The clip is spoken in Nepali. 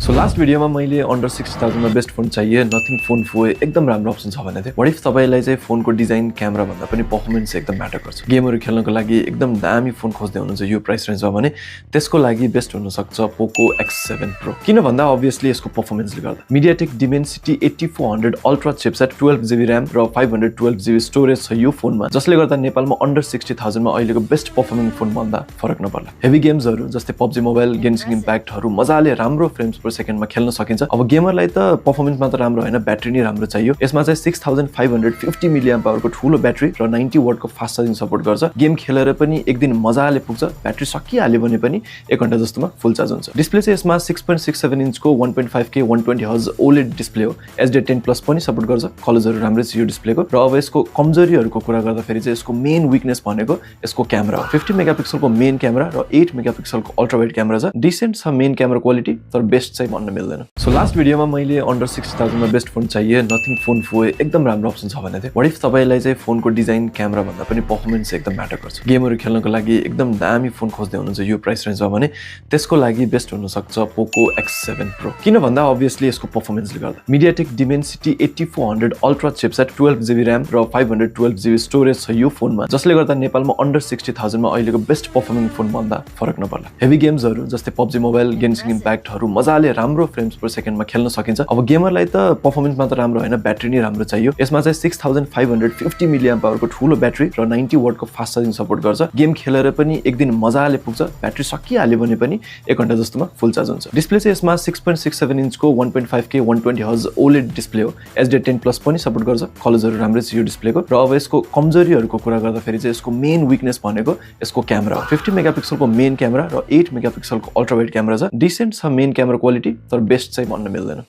सो लास्ट भिडियोमा मैले अन्डर 60,000 मा बेस्ट फोन चाहिए नथिङ फोन फोए एकदम राम्रो अप्सन छ भनेको थिएँ। व्हाट इफ तपाईलाई चाहिँ फोनको डिजाइन क्यामेरा भन्दा पनि परफर्मेन्स एकदम म्याटर गर्छ। गेमहरु खेल्नको लागि एकदम दामी फोन खोज्दै हुनुहुन्छ यो प्राइस रेन्जमा भने त्यसको लागि बेस्ट हुन सक्छ पोको X7 Pro। किन भन्दा obviously यसको परफर्मेन्सले गर्दा MediaTek Dimensity 8400 ultra chipset 12GB RAM र 512GB स्टोरेज छ यो फोनमा, जसले गर्दा नेपालमा अन्डर 60,000 मा अहिलेको बेस्ट परफर्मिङ फोन भन्दा फरक नपर्ला। हेभी गेम्सहरु जस्तै PUBG मोबाइल, गेन्सिङ इम्प्याक्टहरु मजाले राम्रो फ्रेम्स पर सेकेन्डमा खेल्न सकिन्छ। अब गेमरलाई त परफर्मेन्स मात्र राम्रो हैन, ब्याट्री नि राम्रो चाहियो। यसमा चाहिँ 6550 मिलियम पावरको ठूलो ब्याट्री र 90 वाटको फास्ट चार्जिङ सपोर्ट गर्छ। गेम खेलेर पनि एक दिन मजाले पुग्छ। ब्याट्री सकिहाल्यो भने पनि 1 घण्टा जस्तोमा फुल चार्ज हुन्छ। डिस्प्ले चाहिँ यसमा 6.67 इन्चको 1.5K 120Hz OLED डिस्प्ले हो। SD10 प्लस पनि सपोर्ट गर्छ। कलर्सहरु राम्रै छ यो डिस्प्लेको। र अब यसको कमजोरीहरुको कुरा गर्दा फेरि चाहिँ यसको मेन विकनेस भनेको यसको क्यामेरा हो। 50 मेगापिक्सलको मेन क्यामेरा र 8 मेगापिक्सलको अल्ट्रा वाइड क्यामेरा छ। डिसेन्ट छ मेन क्यामेरा क्वालिटी, तर बेस्ट चाहिँ भन्न मिल्दैन। सो लास्ट भिडियोमा मैले अन्डर 60,000 मा बेस्ट फोन चाहिए नथिङ फोन फोए एकदम राम्रो अप्सन छ भनेको थिएँ। व्हाट इफ तपाईलाई चाहिँ फोनको डिजाइन क्यामेरा भन्दा पनि परफर्मेन्स एकदम म्याटर गर्छ। गेमहरु खेल्नको लागि एकदम दामी फोन खोज्दै हुनुहुन्छ यो प्राइस रेन्जमा भने त्यसको लागि बेस्ट हुन सक्छ पोको X7 Pro। किन भन्दा obviously यसको परफर्मेन्सले गर्दा MediaTek Dimensity 8400 ultra chipset 12GB RAM र 512GB स्टोरेज छ यो फोनमा, जसले गर्दा नेपालमा अन्डर 60,000 मा अहिलेको बेस्ट परफर्मिङ फोन भन्दा फरक नपर्ला। हेभी गेम्सहरु जस्तै PUBG मोबाइल, गेन्सिङ इम्प्याक्टहरु मजाले राम्रो फ्रेम्स पर सेकेन्डमा खेल्न सकिन्छ। अब गेमरलाई त परफर्मेन्स मात्र राम्रो हैन, ब्याट्री नि राम्रो चाहियो। यसमा चाहिँ 6550 मिलियम पावरको ठूलो ब्याट्री र 90 वाटको फास्ट चार्जिङ सपोर्ट गर्छ। गेम खेलेर पनि एक दिन मजाले पुग्छ। ब्याट्री सकिहाल्यो भने पनि 1 घण्टा जस्तोमा फुल चार्ज हुन्छ। डिस्प्ले चाहिँ यसमा 6.67 इन्चको 1.5K 120Hz OLED डिस्प्ले हो। SD10 प्लस पनि सपोर्ट गर्छ। कलर्सहरु राम्रै छ यो डिस्प्लेको। र अब यसको कमजोरीहरुको कुरा गर्दा फेरि चाहिँ यसको मेन विकनेस भनेको यसको क्यामेरा हो। 50 मेगापिक्सलको मेन क्यामेरा र 8 मेगापिक्सलको अल्ट्रा वाइड क्यामेरा छ। डिसेन्ट छ मेन क्यामेरा क्वालिटी, तर बेस्ट चाहिँ भन्न मिल्दैन।